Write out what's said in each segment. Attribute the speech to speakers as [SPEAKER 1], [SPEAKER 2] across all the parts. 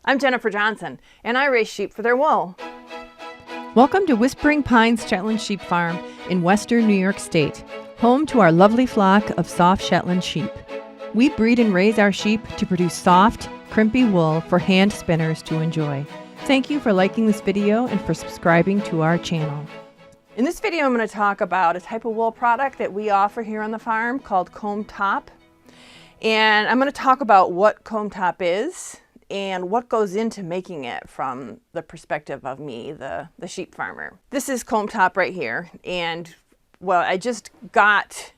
[SPEAKER 1] I'm Jennifer Johnson, and I raise sheep for their wool.
[SPEAKER 2] Welcome to Whispering Pines Shetland Sheep Farm in western New York State, home to our lovely flock of soft Shetland sheep. We breed and raise our sheep to produce soft, crimpy wool for hand spinners to enjoy. Thank you for liking this video and for subscribing to our channel.
[SPEAKER 1] In this video, I'm going to talk about a type of wool product that we offer here on the farm called Combed Top. And I'm going to talk about what Combed Top is and what goes into making it from the perspective of me, the sheep farmer. This is Combed Top right here. And well, I just got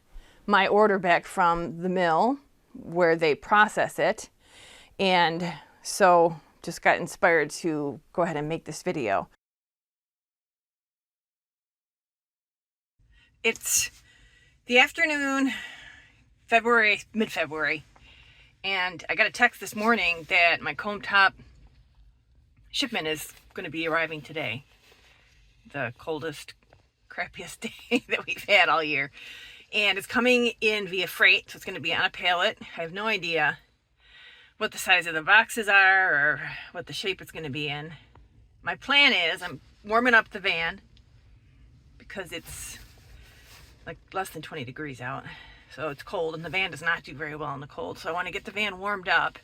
[SPEAKER 1] my order back from the mill where they process it. And so just got inspired to go ahead and make this video. It's the afternoon, mid-February, and I got a text this morning that my Combed Top shipment is going to be arriving today. The coldest, crappiest day that we've had all year. And it's coming in via freight, so it's going to be on a pallet. I have no idea what the size of the boxes are or what the shape it's going to be in. My plan is I'm warming up the van because it's like less than 20 degrees out. So it's cold, and the van does not do very well in the cold. So I want to get the van warmed up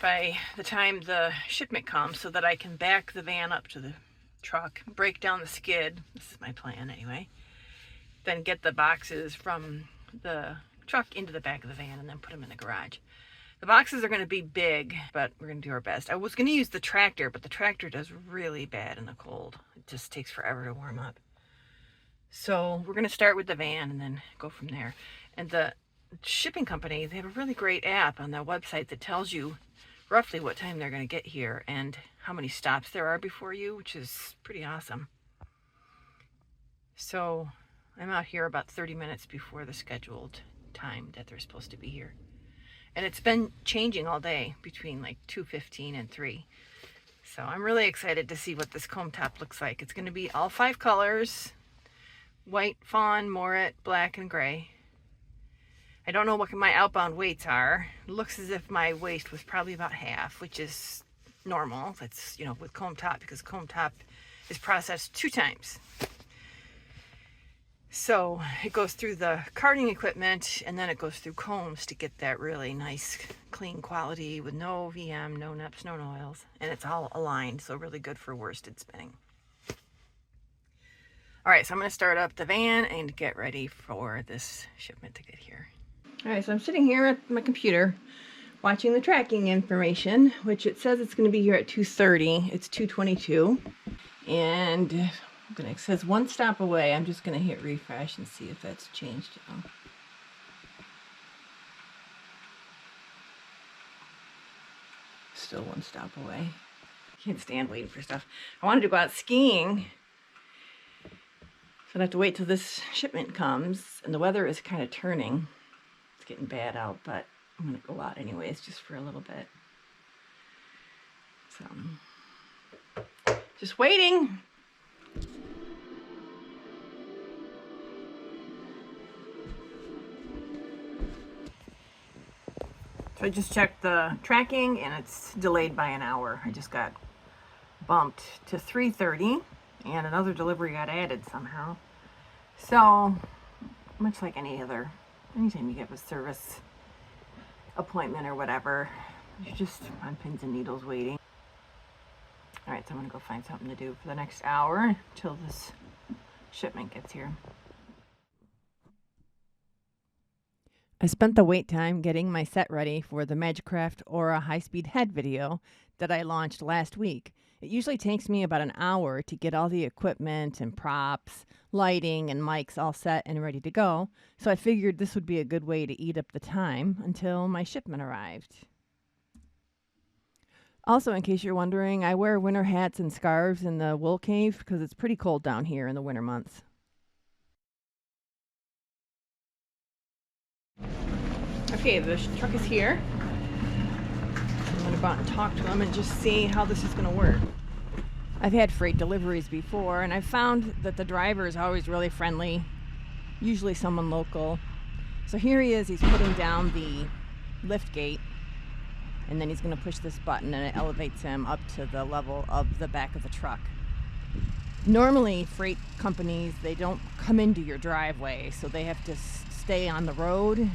[SPEAKER 1] by the time the shipment comes so that I can back the van up to the truck, break down the skid. This is my plan anyway. Then get the boxes from the truck into the back of the van and then put them in the garage. The boxes are going to be big, but we're going to do our best. I was going to use the tractor, but the tractor does really bad in the cold. It just takes forever to warm up. So we're going to start with the van and then go from there. And the shipping company, they have a really great app on their website that tells you roughly what time they're going to get here and how many stops there are before you, which is pretty awesome. So I'm out here about 30 minutes before the scheduled time that they're supposed to be here. And it's been changing all day between like 2:15 and 3. So I'm really excited to see what this Combed Top looks like. It's going to be all 5 colors. White, fawn, moret, black, and gray. I don't know what my outbound weights are. It looks as if my waist was probably about half, which is normal. That's, you know, with Combed Top, because Combed Top is processed 2 times. So it goes through the carding equipment, and then it goes through combs to get that really nice, clean quality with no VM, no neps, no oils. And it's all aligned, so really good for worsted spinning. All right, so I'm going to start up the van and get ready for this shipment to get here. All right, so I'm sitting here at my computer watching the tracking information, which it says it's going to be here at 2:30. It's 2:22. And it says 1 stop away. I'm just going to hit refresh and see if that's changed at all. Still 1 stop away. Can't stand waiting for stuff. I wanted to go out skiing. So I have to wait till this shipment comes, and the weather is kind of turning. It's getting bad out, but I'm going to go out anyways, just for a little bit. So, just waiting. So I just checked the tracking, and it's delayed by an hour. I just got bumped to 3:30. And another delivery got added somehow. So, much like anytime you have a service appointment or whatever, you're just on pins and needles waiting. All right, so I'm going to go find something to do for the next hour until this shipment gets here.
[SPEAKER 2] I spent the wait time getting my set ready for the Magicraft Aura high-speed head video that I launched last week. It usually takes me about an hour to get all the equipment and props, lighting, and mics all set and ready to go, so I figured this would be a good way to eat up the time until my shipment arrived. Also, in case you're wondering, I wear winter hats and scarves in the wool cave because it's pretty cold down here in the winter months. Okay, the truck is here. I'm going to go out and talk to them and just see how this is going to work. I've had freight deliveries before, and I've found that the driver is always really friendly, usually someone local. So here he is, he's putting down the lift gate. And then he's going to push this button and it elevates him up to the level of the back of the truck. Normally, freight companies, they don't come into your driveway, so they have to stay on the road. And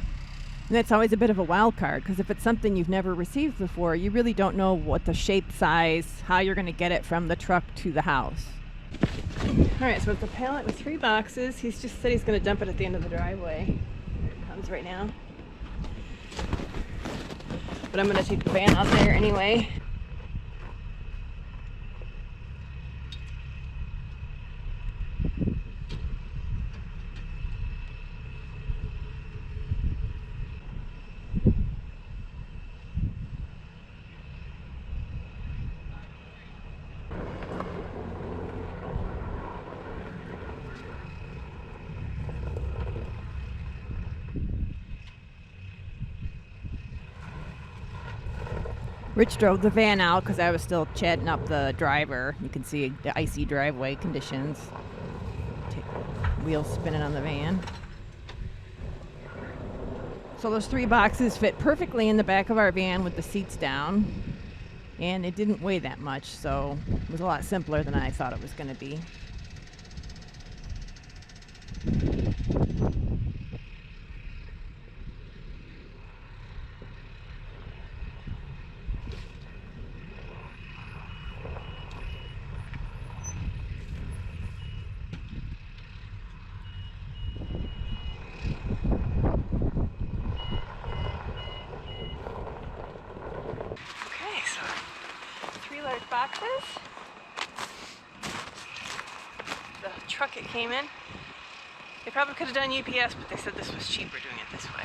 [SPEAKER 2] that's always a bit of a wild card, because if it's something you've never received before, you really don't know what the shape, size, how you're going to get it from the truck to the house. All right, so it's a pallet with 3 boxes. He's just said he's going to dump it at the end of the driveway. Here it comes right now. But I'm going to take the van out there anyway. Rich drove the van out because I was still chatting up the driver. You can see the icy driveway conditions. Wheels spinning on the van. So those 3 boxes fit perfectly in the back of our van with the seats down. And it didn't weigh that much, so it was a lot simpler than I thought it was going to be. Okay, so 3 large boxes. The truck it came in. They probably could have done UPS, but they said this was cheaper doing it this way.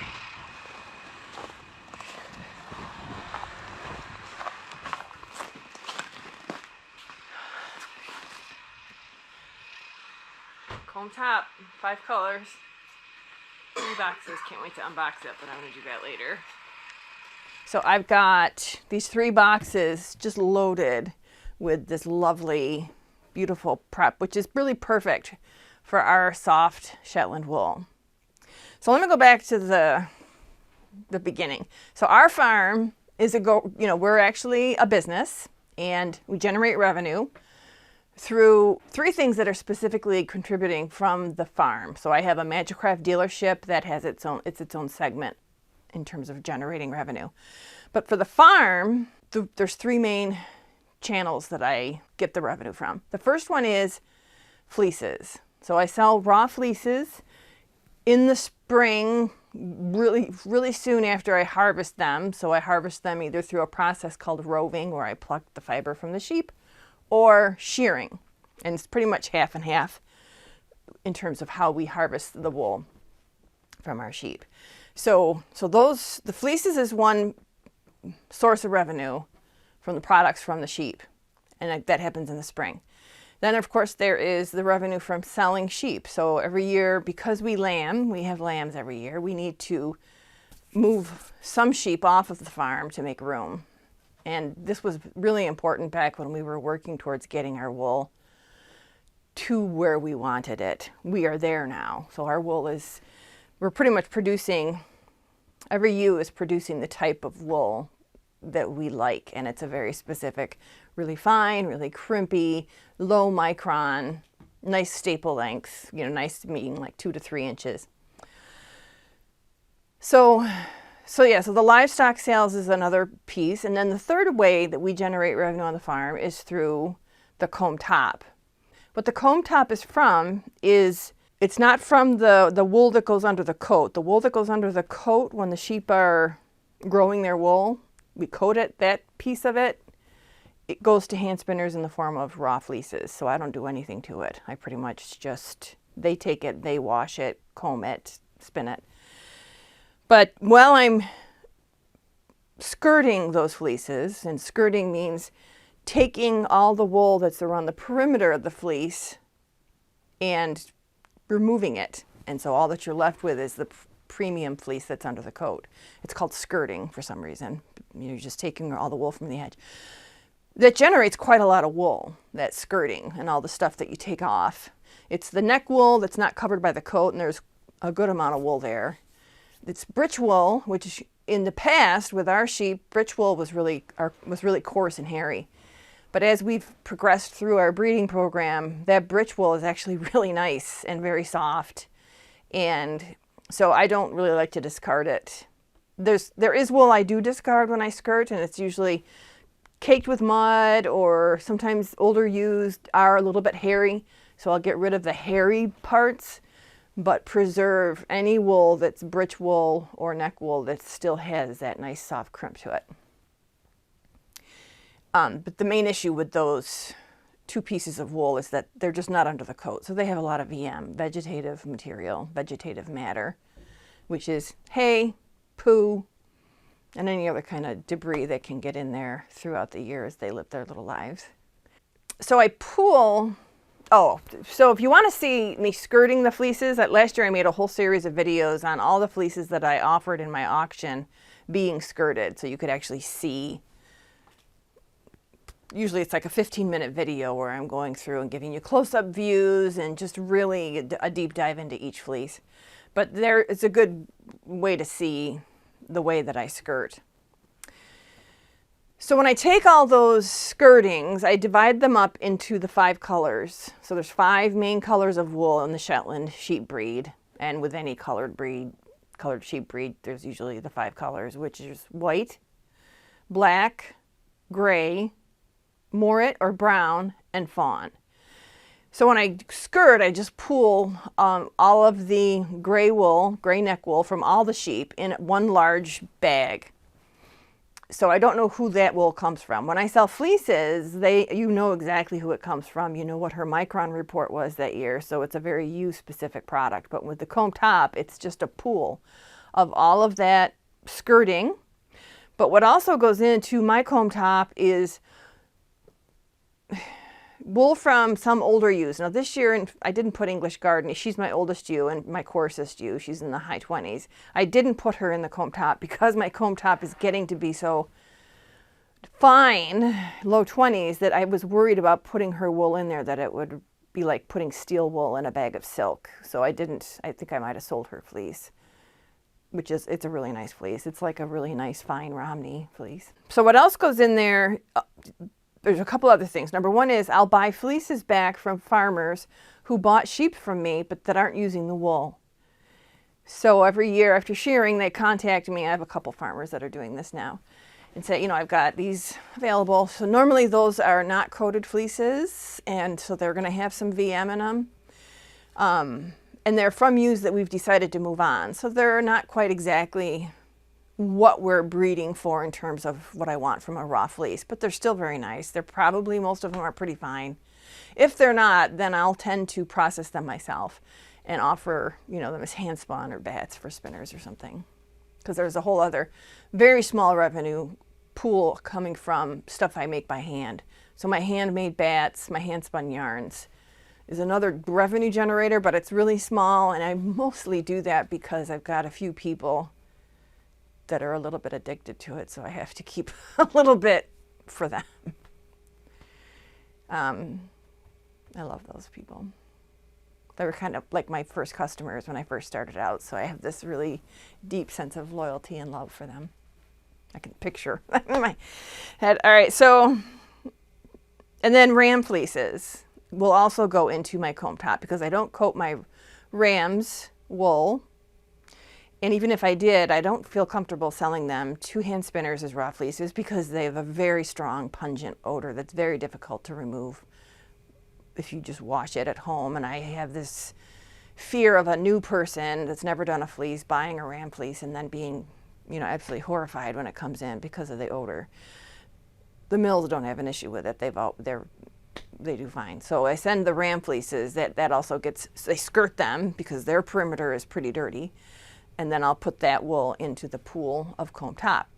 [SPEAKER 2] Combed top, 5 colors, 3 boxes. Can't wait to unbox it, but I'm going to do that later. So I've got these 3 boxes just loaded with this lovely, beautiful prep, which is really perfect for our soft Shetland wool. So let me go back to the beginning. So our farm is we're actually a business, and we generate revenue through 3 things that are specifically contributing from the farm. So I have a Magicraft dealership that has its own segment in terms of generating revenue. But for the farm, there's 3 main channels that I get the revenue from. The first one is fleeces. So I sell raw fleeces in the spring, really soon after I harvest them. So I harvest them either through a process called roving, where I pluck the fiber from the sheep, or shearing. And it's pretty much half and half in terms of how we harvest the wool from our sheep. So the fleeces is one source of revenue from the products from the sheep, and that happens in the spring. Then, of course, there is the revenue from selling sheep. So every year, because we have lambs every year, we need to move some sheep off of the farm to make room. And this was really important back when we were working towards getting our wool to where we wanted it. We are there now. So our wool we're pretty much producing, every ewe is producing the type of wool that we like. And it's a very specific, really fine, really crimpy, low micron, nice staple length, nice meaning like 2 to 3 inches. So the livestock sales is another piece. And then the third way that we generate revenue on the farm is through the combed top. What the combed top is from is, it's not from the wool that goes under the coat. The wool that goes under the coat when the sheep are growing their wool, we coat it, that piece of it, it goes to hand spinners in the form of raw fleeces. So I don't do anything to it. I pretty much they take it, they wash it, comb it, spin it. But while I'm skirting those fleeces, and skirting means taking all the wool that's around the perimeter of the fleece and removing it. And so all that you're left with is the premium fleece that's under the coat. It's called skirting for some reason. You're just taking all the wool from the edge. That generates quite a lot of wool, that skirting and all the stuff that you take off. It's the neck wool that's not covered by the coat, and there's a good amount of wool there. It's britch wool, which in the past with our sheep, Brich wool was really coarse and hairy. But as we've progressed through our breeding program, that Brich wool is actually really nice and very soft. And so I don't really like to discard it. There is wool I do discard when I skirt, and it's usually caked with mud, or sometimes older ewes are a little bit hairy. So I'll get rid of the hairy parts, but preserve any wool that's Brich wool or neck wool that still has that nice soft crimp to it. But the main issue with those two pieces of wool is that they're just not under the coat. So they have a lot of VM, vegetative material, vegetative matter, which is hay, poo, and any other kind of debris that can get in there throughout the year as they live their little lives. So I pool. Oh, so if you want to see me skirting the fleeces, last year I made a whole series of videos on all the fleeces that I offered in my auction being skirted. So you could actually see, usually it's like a 15-minute video where I'm going through and giving you close-up views and just really a deep dive into each fleece. But it's a good way to see the way that I skirt. So when I take all those skirtings, I divide them up into the 5 colors. So there's 5 main colors of wool in the Shetland sheep breed. And with any colored sheep breed, there's usually the 5 colors, which is white, black, gray, morit or brown, and fawn. So when I skirt, I just pool all of the gray wool, gray neck wool from all the sheep in one large bag. So I don't know who that wool comes from. When I sell fleeces, you know exactly who it comes from. You know what her micron report was that year. So it's a very ewe-specific product. But with the Combed Top, it's just a pool of all of that skirting. But what also goes into my Combed Top is wool from some older ewes. Now this year, I didn't put English Garden. She's my oldest ewe and my coarsest ewe. She's in the high 20s. I didn't put her in the Combed Top because my Combed Top is getting to be so fine, low 20s, that I was worried about putting her wool in there, that it would be like putting steel wool in a bag of silk. So I didn't. I think I might have sold her fleece, it's a really nice fleece. It's like a really nice fine Romney fleece. So what else goes in there? There's a couple other things. Number one is I'll buy fleeces back from farmers who bought sheep from me but that aren't using the wool. So every year after shearing, they contact me. I have a couple farmers that are doing this now and say, I've got these available. So normally those are not coated fleeces, and so they're going to have some VM in them. And they're from ewes that we've decided to move on. So they're not quite exactly what we're breeding for in terms of what I want from a raw fleece, but they're still very nice. They're probably, most of them are pretty fine. If they're not, then I'll tend to process them myself and offer, them as hand spun or bats for spinners or something. Because there's a whole other very small revenue pool coming from stuff I make by hand. So my handmade bats, my hand spun yarns is another revenue generator, but it's really small, and I mostly do that because I've got a few people that are a little bit addicted to it, so I have to keep a little bit for them. I love those people. They were kind of like my first customers when I first started out, so I have this really deep sense of loyalty and love for them. I can picture in my head. All right, so, and then ram fleeces will also go into my Combed Top because I don't coat my rams wool. And even if I did, I don't feel comfortable selling them to hand spinners as raw fleeces because they have a very strong, pungent odor that's very difficult to remove if you just wash it at home. And I have this fear of a new person that's never done a fleece buying a ram fleece and then being, absolutely horrified when it comes in because of the odor. The mills don't have an issue with it. They do fine. So I send the ram fleeces. That also they skirt them because their perimeter is pretty dirty. And then I'll put that wool into the pool of Combed Top.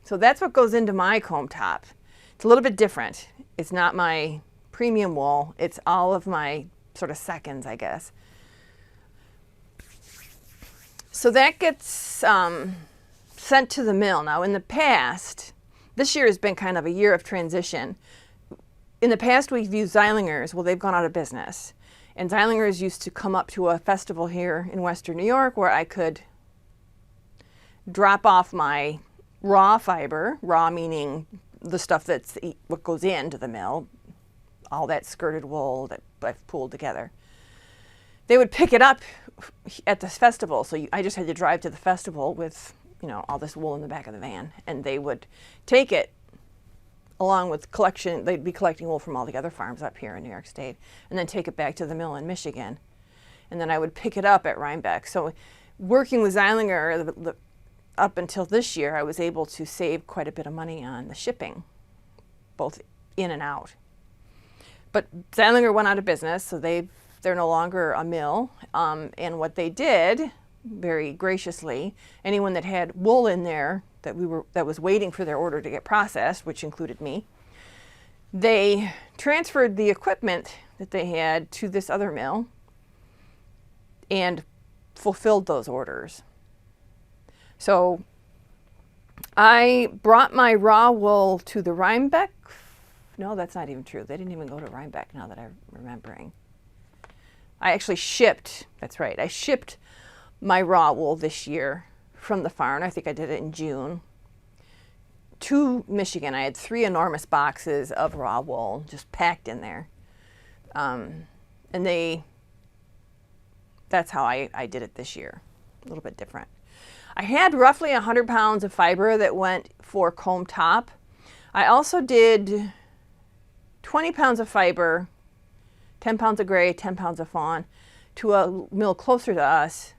[SPEAKER 2] So that's what goes into my Combed Top. It's a little bit different. It's not my premium wool. It's all of my sort of seconds, I guess. So that gets sent to the mill. Now in the past, this year has been kind of a year of transition. In the past we've used Zeilingers. Well, they've gone out of business. And Zeilingers used to come up to a festival here in Western New York where I could drop off my raw fiber, raw meaning the stuff that's what goes into the mill, all that skirted wool that I've pulled together. They would pick it up at the festival. So I just had to drive to the festival with, all this wool in the back of the van, and they would take it along with collection. They'd be collecting wool from all the other farms up here in New York State, and then take it back to the mill in Michigan. And then I would pick it up at Rhinebeck. So working with Zeilinger up until this year, I was able to save quite a bit of money on the shipping, both in and out. But Zeilinger went out of business, so they're no longer a mill. And what they did, very graciously, anyone that had wool in there that was waiting for their order to get processed, which included me, they transferred the equipment that they had to this other mill and fulfilled those orders. So I brought my raw wool to the Rhinebeck. No, that's not even true. They didn't even go to Rhinebeck, now that I'm remembering. I actually shipped, that's right, I shipped my raw wool this year from the farm. I think I did it in June. To Michigan. I had 3 enormous boxes of raw wool just packed in there. And that's how I did it this year. A little bit different. I had roughly 100 pounds of fiber that went for Combed Top. I also did 20 pounds of fiber, 10 pounds of gray, 10 pounds of fawn, to a mill closer to us,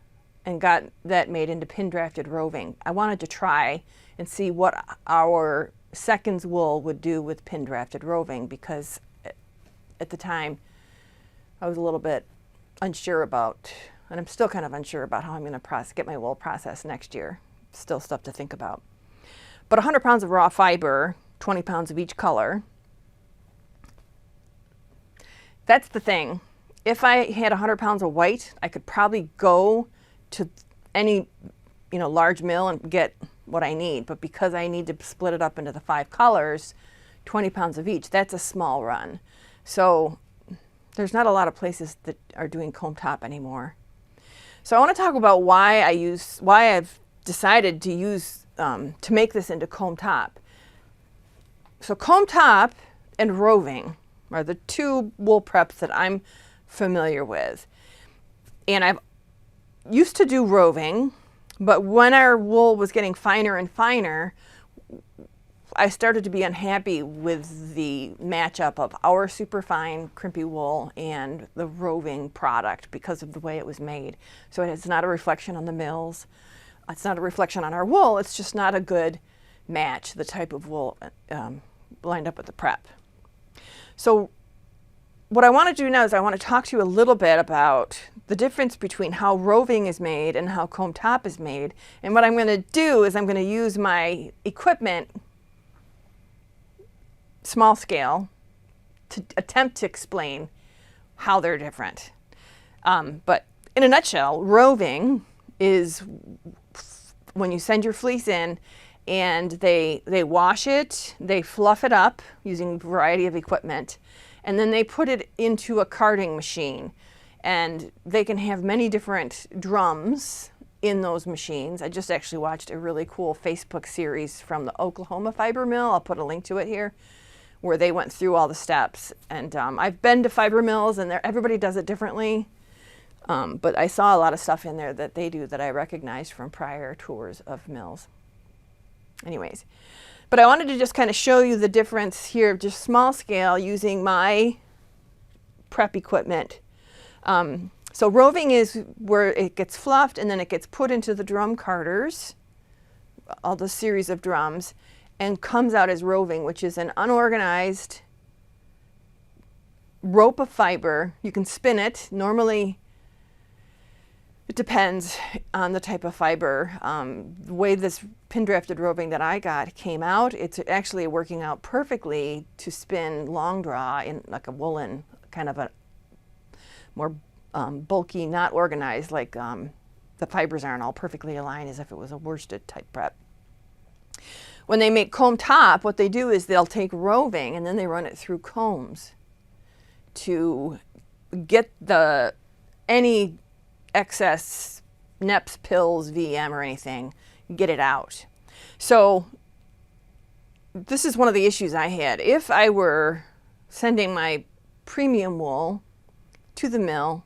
[SPEAKER 2] and got that made into pin drafted roving. I wanted to try and see what our seconds wool would do with pin drafted roving, because at the time I was a little bit unsure about, and I'm still kind of unsure about how I'm going to get my wool processed next year. Still stuff to think about. But 100 pounds of raw fiber, 20 pounds of each color. That's the thing. If I had 100 pounds of white, I could probably go to any, large mill and get what I need. But because I need to split it up into the 5 colors, 20 pounds of each, that's a small run. So there's not a lot of places that are doing Combed Top anymore. So I want to talk about why I've decided to use, to make this into Combed Top. So Combed Top and roving are the 2 wool preps that I'm familiar with. And I've used to do roving, but when our wool was getting finer and finer, I started to be unhappy with the matchup of our superfine crimpy wool and the roving product because of the way it was made. So it's not a reflection on the mills. It's not a reflection on our wool. It's just not a good match, the type of wool lined up with the prep. So what I want to do now is I want to talk to you a little bit about the difference between how roving is made and how Combed Top is made. And what I'm going to do is I'm going to use my equipment, small scale, to attempt to explain how they're different. But in a nutshell, roving is when you send your fleece in and they wash it, they fluff it up using a variety of equipment, and then they put it into a carding machine. And they can have many different drums in those machines. I just actually watched a really cool Facebook series from the Oklahoma fiber mill. I'll put a link to it here, where they went through all the steps. And I've been to fiber mills, and everybody does it differently. But I saw a lot of stuff in there that they do that I recognized from prior tours of mills. Anyways, but I wanted to just kind of show you the difference here, just small scale, using my prep equipment. So roving is where it gets fluffed and then it gets put into the drum carders, all the series of drums, and comes out as roving, which is an unorganized rope of fiber. You can spin it. Normally, it depends on the type of fiber. The way this pin drafted roving that I got came out, it's actually working out perfectly to spin long draw in like a woolen, kind of a more bulky, not organized, like the fibers aren't all perfectly aligned as if it was a worsted type prep. When they make Combed Top, what they do is they'll take roving and then they run it through combs to get any excess NEPs, pills, VM, or anything get it out. So this is one of the issues I had. If I were sending my premium wool to the mill,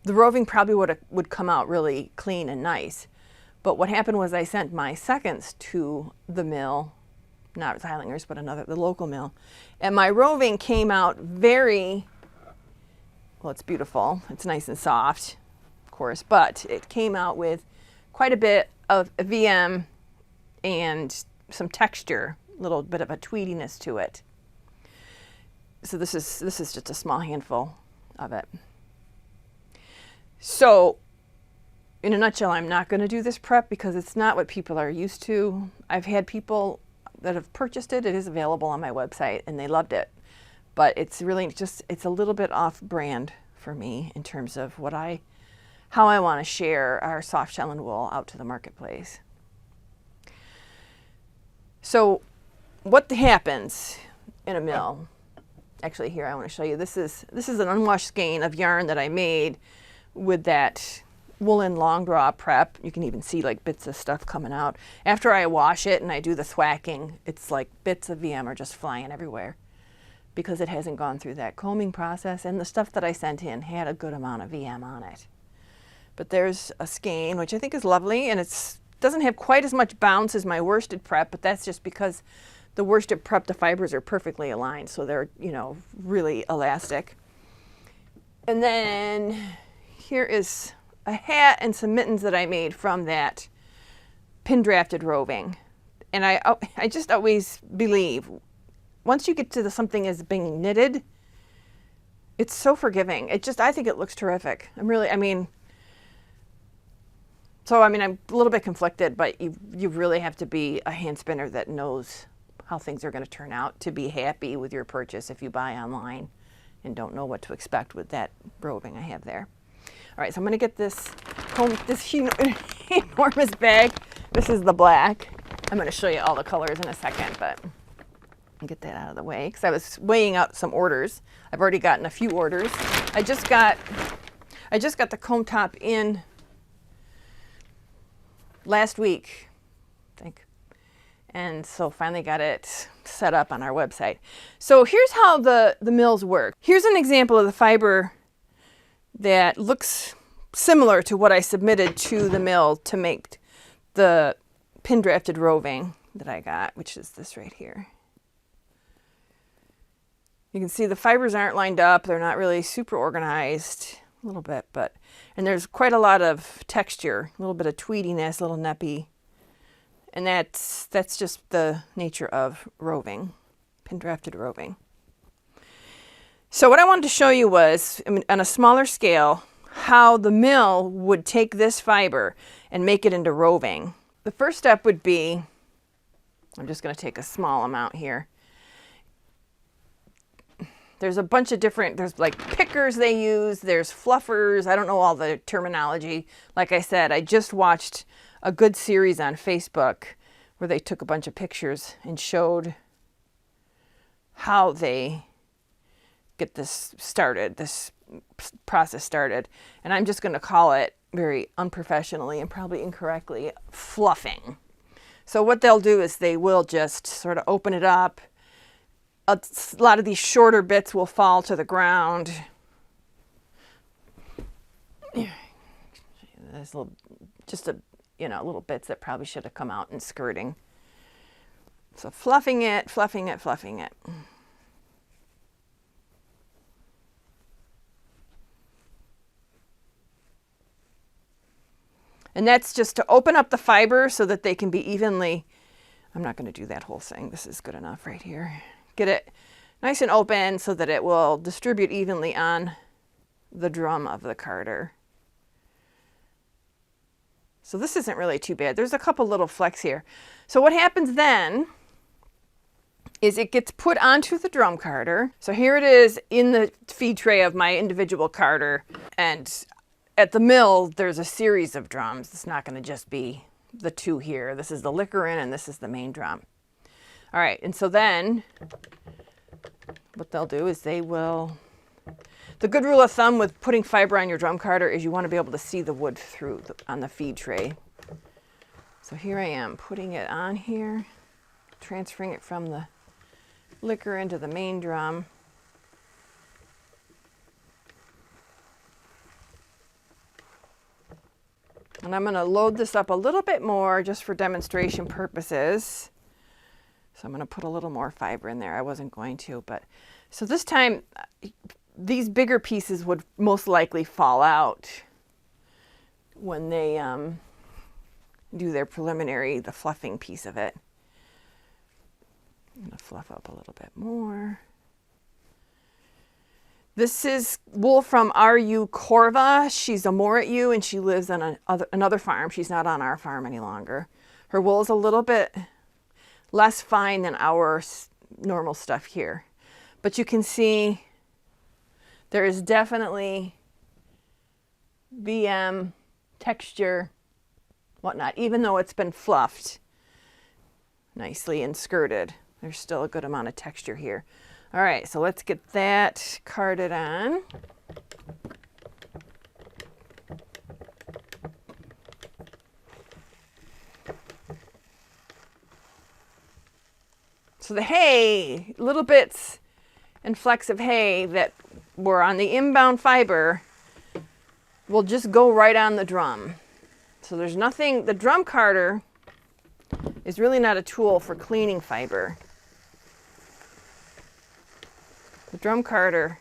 [SPEAKER 2] the roving probably would come out really clean and nice. But what happened was I sent my seconds to the mill, not Heilinger's, but the local mill. And my roving came out very, well, it's beautiful. It's nice and soft, of course, but it came out with quite a bit of a VM and some texture, a little bit of a tweediness to it. So this is just a small handful of it. So in a nutshell, I'm not going to do this prep because it's not what people are used to. I've had people that have purchased it. It is available on my website and they loved it. But it's really just, it's a little bit off brand for me in terms of how I want to share our soft Shetland wool out to the marketplace. So what happens in a mill? Actually, here I want to show you. This is an unwashed skein of yarn that I made with that woolen long draw prep. You can even see like bits of stuff coming out. After I wash it and I do the thwacking, it's like bits of VM are just flying everywhere because it hasn't gone through that combing process, and the stuff that I sent in had a good amount of VM on it. But there's a skein, which I think is lovely, and it doesn't have quite as much bounce as my worsted prep, but that's just because the worsted prep, the fibers are perfectly aligned, so they're, you know, really elastic. And then here is a hat and some mittens that I made from that pin drafted roving. And I just always believe once you get to something as being knitted, it's so forgiving. I think it looks terrific. I'm a little bit conflicted, but you really have to be a hand spinner that knows how things are going to turn out to be happy with your purchase if you buy online and don't know what to expect with that roving I have there. All right, so I'm going to get this enormous bag. This is the black. I'm going to show you all the colors in a second, but I'll get that out of the way because I was weighing out some orders. I've already gotten a few orders. I just got the Combed Top in last week, I think. And so finally got it set up on our website. So here's how the mills work. Here's an example of the fiber that looks similar to what I submitted to the mill to make the pin drafted roving that I got, which is this right here. You can see the fibers aren't lined up. They're not really super organized, a little bit, and there's quite a lot of texture, a little bit of tweediness, a little neppy. And that's just the nature of roving, pin drafted roving. So what I wanted to show you was, on a smaller scale, how the mill would take this fiber and make it into roving. The first step would be, I'm just going to take a small amount here. There's a bunch of there's like pickers they use, there's fluffers, I don't know all the terminology. Like I said, I just watched a good series on Facebook where they took a bunch of pictures and showed how they get this process started. And I'm just going to call it very unprofessionally and probably incorrectly fluffing. So what they'll do is they will just sort of open it up. A lot of these shorter bits will fall to the ground. There's little bits that probably should have come out in skirting. So fluffing it. And that's just to open up the fiber so that they can be evenly, I'm not going to do that whole thing. This is good enough right here. Get it nice and open so that it will distribute evenly on the drum of the carder. So this isn't really too bad. There's a couple little flecks here. So what happens then is it gets put onto the drum carder. So here it is in the feed tray of my individual carder. And at the mill, there's a series of drums. It's not going to just be the two here. This is the liquor in and this is the main drum. All right, and so then what they'll do is the good rule of thumb with putting fiber on your drum carder is you want to be able to see the wood through on the feed tray. So here I am putting it on here, transferring it from the liquor into the main drum. And I'm going to load this up a little bit more just for demonstration purposes. So I'm going to put a little more fiber in there. I wasn't going to, but so this time these bigger pieces would most likely fall out when they do their preliminary, the fluffing piece of it. I'm going to fluff up a little bit more. This is wool from R.U. Corva. She's a Morat-U and she lives on another farm. She's not on our farm any longer. Her wool is a little bit less fine than our normal stuff here. But you can see there is definitely VM, texture, whatnot. Even though it's been fluffed nicely and skirted, there's still a good amount of texture here. All right, so let's get that carded on. So the hay, little bits and flecks of hay that were on the inbound fiber will just go right on the drum. So there's nothing, the drum carder is really not a tool for cleaning fiber. The drum carder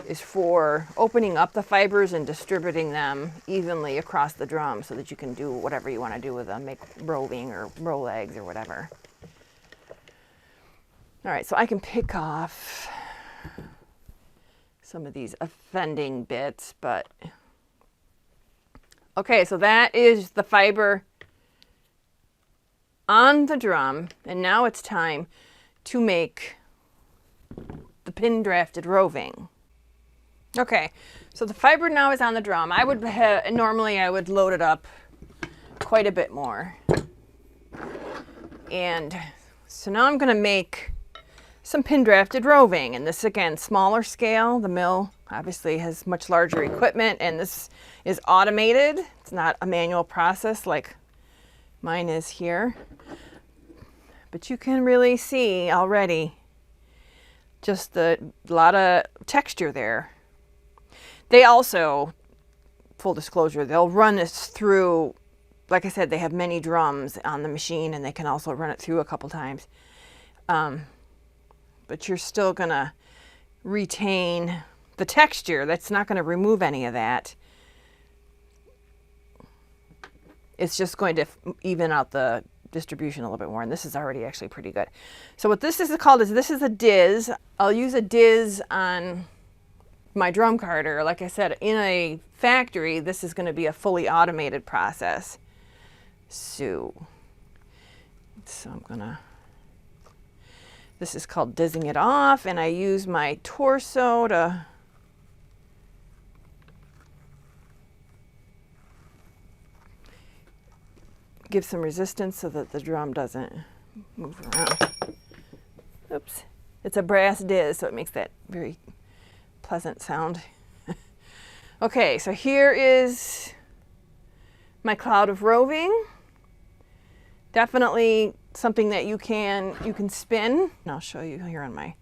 [SPEAKER 2] is for opening up the fibers and distributing them evenly across the drum so that you can do whatever you want to do with them, make roving or row legs or whatever. All right, so I can pick off some of these offending bits, but okay, so that is the fiber on the drum, and now it's time to make the pin drafted roving. Okay, so the fiber now is on the drum. I would normally I would load it up quite a bit more. And so now I'm going to make some pin drafted roving, and this again, smaller scale. The mill obviously has much larger equipment, and this is automated. It's not a manual process like mine is here. But you can really see already just the lot of texture there. They also, full disclosure, they'll run this through, like I said, they have many drums on the machine and they can also run it through a couple times. But you're still gonna retain the texture. That's not gonna remove any of that. It's just going to even out the distribution a little bit more, and this is already actually pretty good. So what this is called is, this is a diz. I'll use a diz on my drum carder. Like I said, in a factory, this is going to be a fully automated process. So I'm gonna, this is called dizzing it off, and I use my torso to give some resistance so that the drum doesn't move around. Oops. It's a brass diz, so it makes that very pleasant sound. Okay, so here is my cloud of roving. Definitely something that you can spin. And I'll show you here on my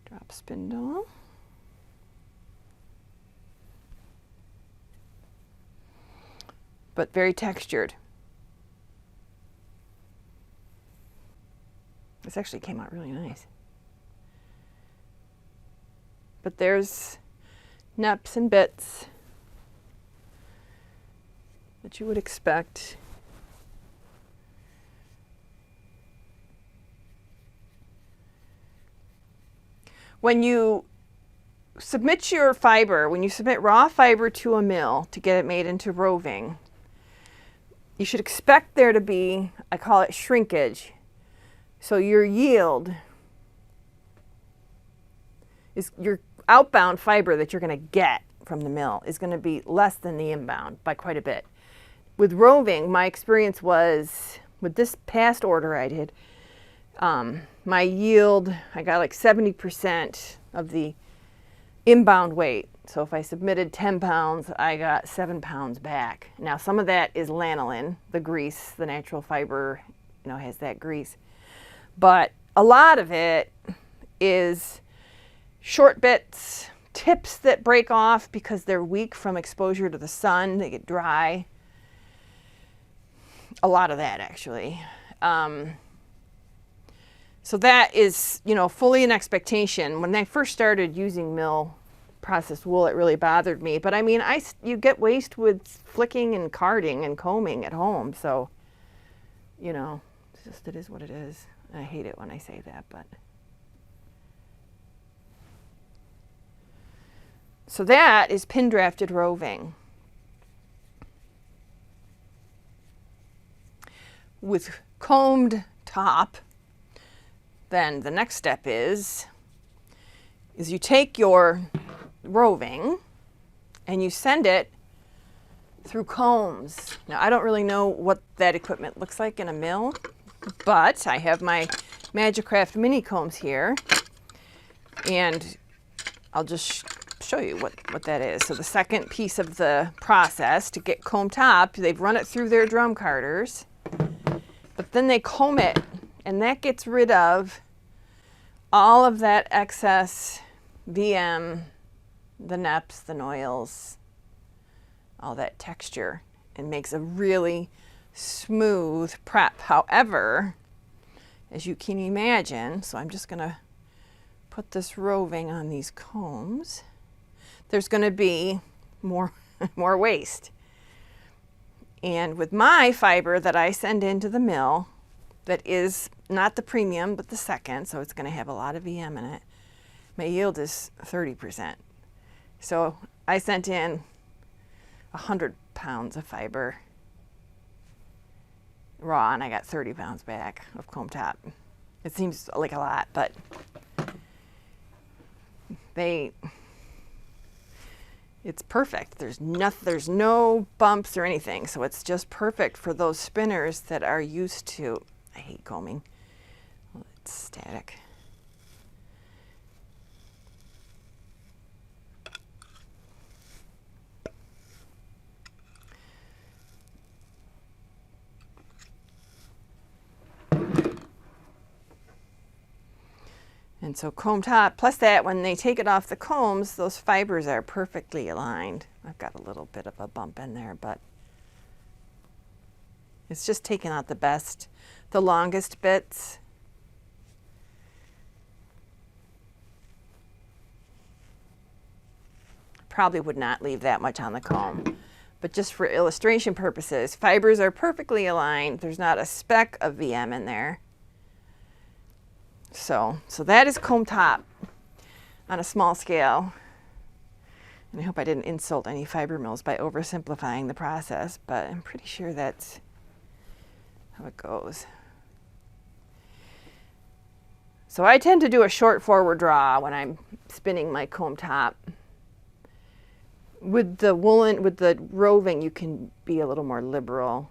[SPEAKER 2] drop spindle. But very textured. This actually came out really nice. But there's neps and bits that you would expect. When you submit your fiber, when you submit raw fiber to a mill to get it made into roving, you should expect there to be, I call it shrinkage. So your yield is, your outbound fiber that you're going to get from the mill is going to be less than the inbound by quite a bit. With roving, my experience was, with this past order I did, my yield, I got like 70% of the inbound weight. So if I submitted 10 pounds, I got 7 pounds back. Now some of that is lanolin, the grease, the natural fiber, you know, has that grease. But a lot of it is short bits, tips that break off because they're weak from exposure to the sun, they get dry. A lot of that actually. So that is, you know, fully an expectation. When I first started using mill processed wool, it really bothered me. But I mean, you get waste with flicking and carding and combing at home. So, you know, it is what it is. I hate it when I say that, but. So that is pin drafted roving. With combed top, then the next step is you take your roving and you send it through combs. Now I don't really know what that equipment looks like in a mill, but I have my Magicraft mini combs here and I'll just show you what that is. So the second piece of the process to get combed top, they've run it through their drum carders, but then they comb it, and that gets rid of all of that excess VM, the neps, the noils, all that texture, and makes a really smooth prep. However, as you can imagine, so I'm just gonna put this roving on these combs, there's gonna be more waste. And with my fiber that I send into the mill, that is not the premium, but the second, so it's going to have a lot of VM in it, my yield is 30%. So I sent in 100 pounds of fiber raw, and I got 30 pounds back of combed top. It seems like a lot, but it's perfect. There's no bumps or anything, so it's just perfect for those spinners that are used to, I hate combing, well, it's static. And so combed top, plus that when they take it off the combs, those fibers are perfectly aligned. I've got a little bit of a bump in there, but it's just taking out the longest bits. Probably would not leave that much on the comb, but just for illustration purposes, fibers are perfectly aligned. There's not a speck of VM in there. So that is combed top on a small scale. And I hope I didn't insult any fiber mills by oversimplifying the process, but I'm pretty sure that's how it goes. So I tend to do a short forward draw when I'm spinning my combed top. With the woolen, with the roving, you can be a little more liberal.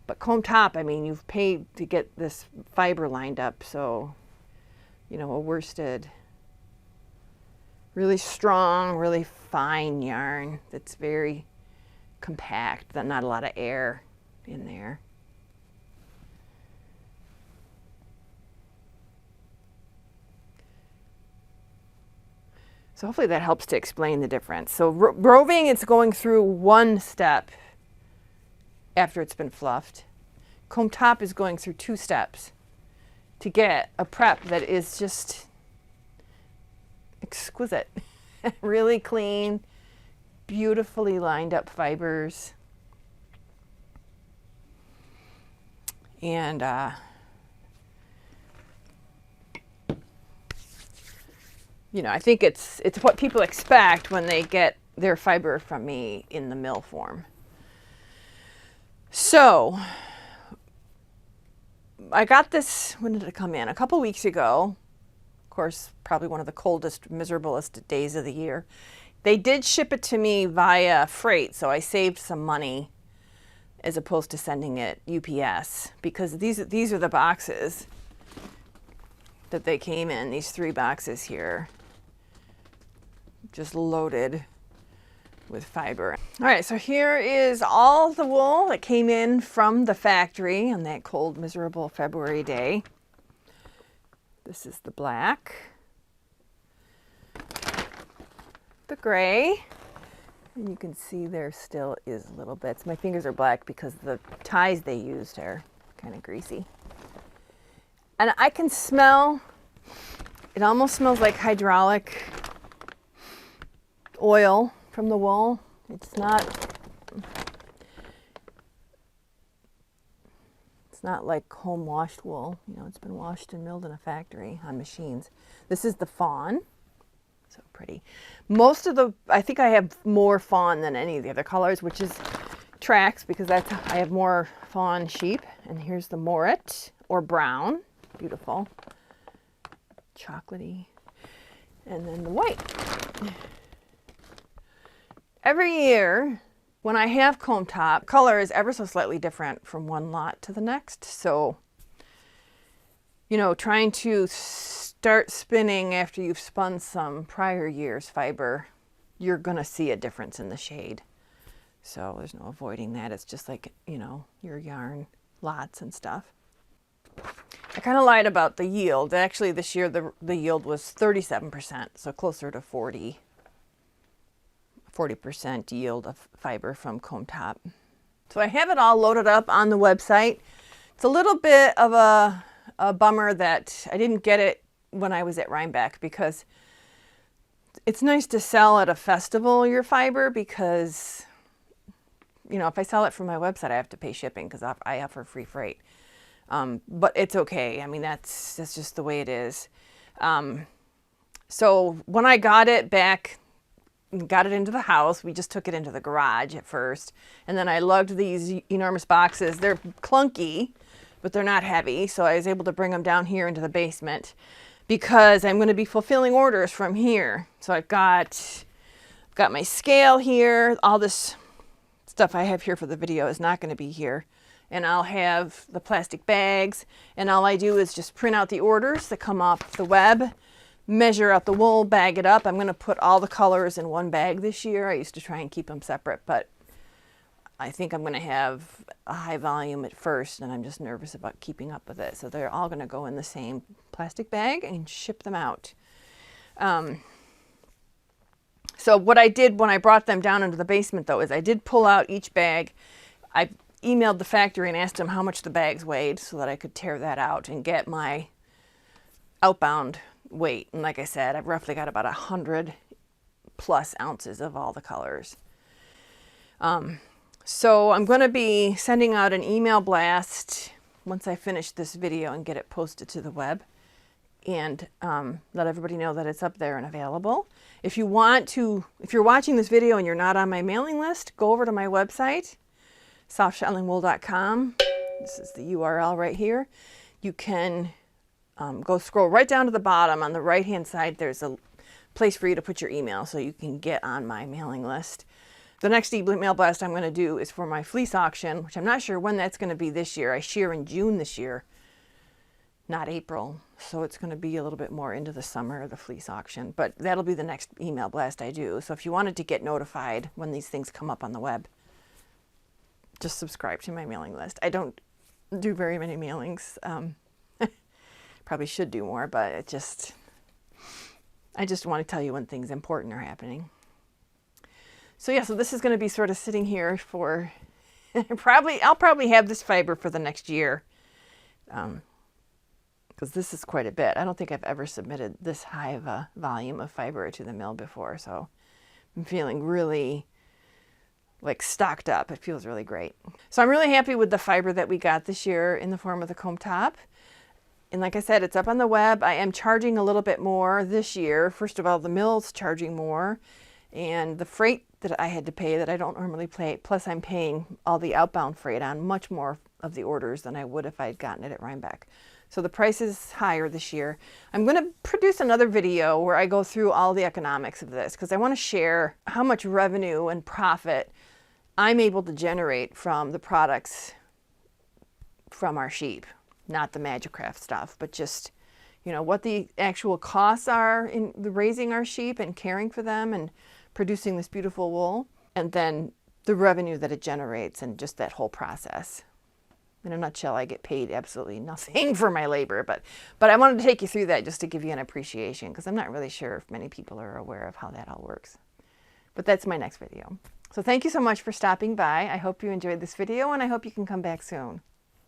[SPEAKER 2] But combed top, I mean, you've paid to get this fiber lined up, so, you know, a worsted, really strong, really fine yarn that's very compact, not a lot of air in there. So hopefully that helps to explain the difference. So roving, it's going through one step after it's been fluffed. Combed top is going through 2 steps to get a prep that is just exquisite. Really clean, beautifully lined up fibers. And you know, I think it's what people expect when they get their fiber from me in the mill form. So I got this, when did it come in? A couple weeks ago. Of course, probably one of the coldest, miserablest days of the year. They did ship it to me via freight, so I saved some money as opposed to sending it UPS, because these are the boxes that they came in, these 3 boxes here. just loaded with fiber. All right, so here is all the wool that came in from the factory on that cold, miserable February day. This is the black, the gray, and you can see there still is little bits. My fingers are black because the ties they used are kind of greasy. And I can smell, it almost smells like hydraulic oil from the wool. It's not like home washed wool. You know, it's been washed and milled in a factory on machines. This is the fawn. So pretty. Most of the, I think I have more fawn than any of the other colors, which is tracks because I have more fawn sheep. And here's the moret or brown. Beautiful. Chocolatey. And then the white. Every year when I have Combed Top, color is ever so slightly different from one lot to the next. So, you know, trying to start spinning after you've spun some prior year's fiber, you're going to see a difference in the shade. So there's no avoiding that. It's just like, you know, your yarn lots and stuff. I kind of lied about the yield. Actually, this year the yield was 37%, so closer to 40% yield of fiber from Combed Top. So I have it all loaded up on the website. It's a little bit of a bummer that I didn't get it when I was at Rhinebeck, because it's nice to sell at a festival your fiber, because, you know, if I sell it from my website, I have to pay shipping because I offer free freight. But it's okay. I mean, that's just the way it is. So when I got it back, got it into the house, we just took it into the garage at first. And then I lugged these enormous boxes. They're clunky, but they're not heavy. So I was able to bring them down here into the basement because I'm going to be fulfilling orders from here. So I've got my scale here. All this stuff I have here for the video is not going to be here. And I'll have the plastic bags, and all I do is just print out the orders that come off the web, measure out the wool, bag it up. I'm going to put all the colors in one bag this year. I used to try and keep them separate, but I think I'm going to have a high volume at first, and I'm just nervous about keeping up with it. So they're all going to go in the same plastic bag and ship them out. So what I did when I brought them down into the basement, though, is I did pull out each bag. I emailed the factory and asked them how much the bags weighed so that I could tear that out and get my outbound weight. And like I said, I've roughly got about 100 plus ounces of all the colors. So I'm going to be sending out an email blast once I finish this video and get it posted to the web, and let everybody know that it's up there and available. If you're watching this video and you're not on my mailing list, go over to my website, SouthShetlandWool.com. This is the URL right here. You can go scroll right down to the bottom. On the right hand side, there's a place for you to put your email so you can get on my mailing list. The next email blast I'm going to do is for my fleece auction, which I'm not sure when that's going to be this year. I shear in June this year, not April. So it's going to be a little bit more into the summer, the fleece auction. But that'll be the next email blast I do. So if you wanted to get notified when these things come up on the web, just subscribe to my mailing list. I don't do very many mailings. Probably should do more, but I just want to tell you when things important are happening. So yeah, so this is going to be sort of sitting here for I'll probably have this fiber for the next year, because this is quite a bit. I don't think I've ever submitted this high of a volume of fiber to the mill before, so I'm feeling really like stocked up. It feels really great. So I'm really happy with the fiber that we got this year in the form of the Combed Top. And like I said, it's up on the web. I am charging a little bit more this year. First of all, the mill's charging more, and the freight that I had to pay that I don't normally pay, plus I'm paying all the outbound freight on much more of the orders than I would if I had gotten it at Rhinebeck. So the price is higher this year. I'm going to produce another video where I go through all the economics of this, because I want to share how much revenue and profit I'm able to generate from the products from our sheep. Not the Magicraft stuff, but just, you know, what the actual costs are in raising our sheep and caring for them and producing this beautiful wool, and then the revenue that it generates and just that whole process. In a nutshell, I get paid absolutely nothing for my labor, but I wanted to take you through that just to give you an appreciation, because I'm not really sure if many people are aware of how that all works. But that's my next video. So thank you so much for stopping by. I hope you enjoyed this video, and I hope you can come back soon.